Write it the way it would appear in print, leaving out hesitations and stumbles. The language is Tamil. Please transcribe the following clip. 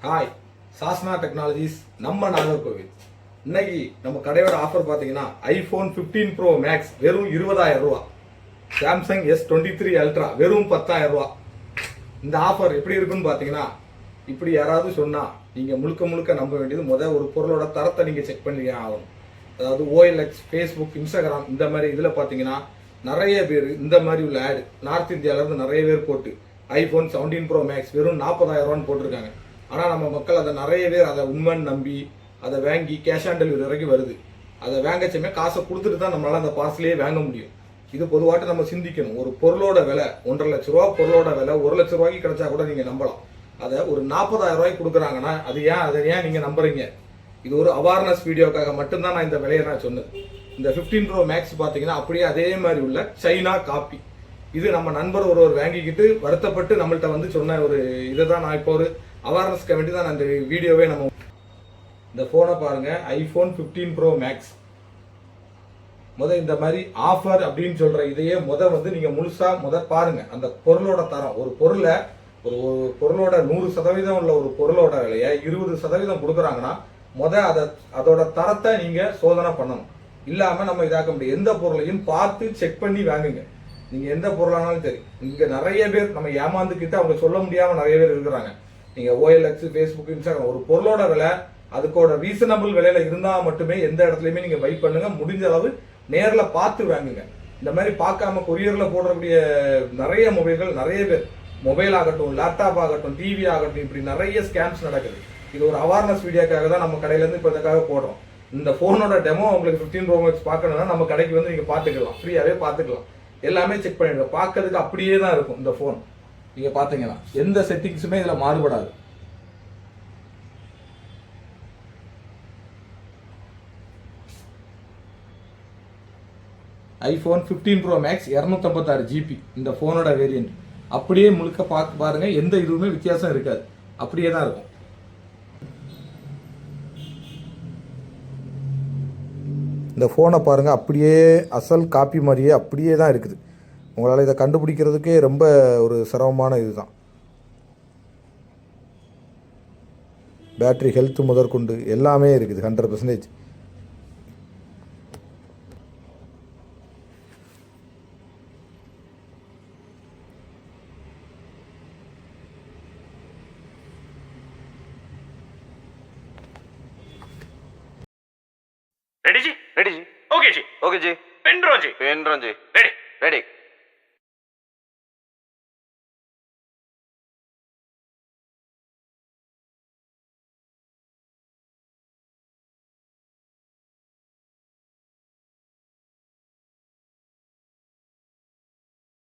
ஹாய், சாஸ்னா டெக்னாலஜிஸ் நம்ம நாகர்கோவில். இன்னைக்கு நம்ம கடையோட ஆஃபர் பார்த்தீங்கன்னா ஐபோன் 15 ப்ரோ மேக்ஸ் வெறும் 20,000 ரூபா, சாம்சங் S23 அல்ட்ரா வெறும் 10,000 ரூபா. இந்த ஆஃபர் எப்படி இருக்குன்னு பார்த்தீங்கன்னா, இப்படி யாராவது சொன்னா நீங்க முழுக்க முழுக்க நம்ப வேண்டியது ஒரு பொருளோட தரத்தை நீங்க செக் பண்ணி ஆகணும். அதாவது OLX, ஃபேஸ்புக், இன்ஸ்டாகிராம் இந்த மாதிரி இதில் பார்த்தீங்கன்னா நிறைய பேர் இந்த மாதிரி உள்ள ஆடு நார்த் இந்தியாவிலேருந்து நிறைய பேர் போட்டு ஐபோன் 17 ப்ரோ மேக்ஸ் வெறும் 40,000 ரூபான்னு போட்டிருக்காங்க. ஆனால் நம்ம மக்கள் அதை நிறைய பேர் அதை உண்மைன்னு நம்பி அதை வாங்கி கேஷ் ஆன் டெலிவரி வரைக்கும் வருது. அதை வாங்கச்சுமே காசை கொடுத்துட்டு தான் நம்மளால அந்த பார்சலையே வாங்க முடியும். இது பொதுவாட்டு நம்ம சிந்திக்கணும். ஒரு பொருளோட விலை 1.5 லட்ச ரூபா, பொருளோட விலை 1 லட்ச ரூபாய்க்கு கிடைச்சா கூட நீங்கள் நம்பலாம். அதை ஒரு 40,000 ரூபாய்க்கு கொடுக்குறாங்கன்னா அதை ஏன் நீங்கள் நம்புறீங்க? இது ஒரு அவேர்னஸ் வீடியோக்காக மட்டும்தான் நான் இந்த விலையை நான் சொன்னது. இந்த 15 ப்ரோ மேக்ஸ் பார்த்தீங்கன்னா அப்படியே அதே மாதிரி உள்ள சைனா காப்பி. இது நம்ம நண்பர் ஒருவர் வாங்கிக்கிட்டு வருத்தப்பட்டு நம்மள்கிட்ட வந்து சொன்ன ஒரு இதை தான் நான் இப்போ ஒரு அவேர்னஸ்க்கு வேண்டி தான் அந்த வீடியோவே நம்ம இந்த ஃபோனை பாருங்க. ஐபோன் 15 ப்ரோ மேக்ஸ் இந்த மாதிரி ஆஃபர் அப்படின்னு சொல்ற இதையே வந்து நீங்க முழுசா பாருங்க. அந்த பொருளோட தரம், ஒரு பொருளை ஒரு பொருளோட 100% உள்ள ஒரு பொருளோட விலையை 20% கொடுக்குறாங்கன்னா அதோட தரத்தை நீங்க சோதனை பண்ணணும். இல்லாம நம்ம இதாக்க முடியும். எந்த பொருளையும் பார்த்து செக் பண்ணி வாங்குங்க. நீங்க எந்த பொருளானாலும் சரி. இங்க நிறைய பேர் நம்ம ஏமாந்துக்கிட்டு அவங்க சொல்ல முடியாம நிறைய பேர் இருக்கிறாங்க. நீங்க OLX, ஃபேஸ்புக், இன்ஸ்டாகிராம் ஒரு பொருளோட விலை அதுக்கோட ரீசனபிள் விலையில இருந்தா மட்டுமே எந்த இடத்துலயுமே நீங்க பை பண்ணுங்க. முடிஞ்ச அளவு நேர்ல பார்த்து வாங்குங்க. இந்த மாதிரி பார்க்காம கொரியர்ல போடக்கூடிய நிறைய மொபைல்கள், நிறைய பேர் மொபைல் ஆகட்டும், லேப்டாப் ஆகட்டும், டிவி ஆகட்டும், இப்படி நிறைய ஸ்கேம்ஸ் நடக்குது. இது ஒரு அவேர்னஸ் வீடியோக்காக தான் நம்ம கடையில இருந்து இப்போ இதுக்காக போடுறோம். இந்த போனோட டெமோ உங்களுக்கு 15 ப்ரோ மேக்ஸ் பார்க்கணும்னா நம்ம கடைக்கு வந்து நீங்க பாத்துக்கலாம், ஃப்ரீயாவே பாத்துக்கலாம். எல்லாமே செக் பண்ணிடுங்க. பார்க்கறதுக்கு அப்படியே தான் இருக்கும் இந்த போன். நீங்க பாத்தீங்கன்னா எந்த செட்டிங்ஸுமே இதுல மாறுபடாது. ஐபோன் 15 ப்ரோ மேக்ஸ் 256 GB இந்த போனோட வேரியன்ட். அப்படியே முழுக்க பார்த்து பாருங்க, எந்த இதுவுமே வித்தியாசம் இருக்காது, அப்படியே தான் இருக்கும். இந்த ஃபோனை பாருங்கள், அப்படியே அசல் காப்பி மாதிரியே அப்படியே தான் இருக்குது. உங்களால் இதை கண்டுபிடிக்கிறதுக்கே ரொம்ப ஒரு சிரமமான இதுதான். பேட்டரி ஹெல்த் முதற்கொண்டு எல்லாமே இருக்குது 100%. रेडी जी? रेडी जी। ओके जी। ओके जी। पेन ड्रो जी। पेन ड्रो जी। रेडी। रेडी।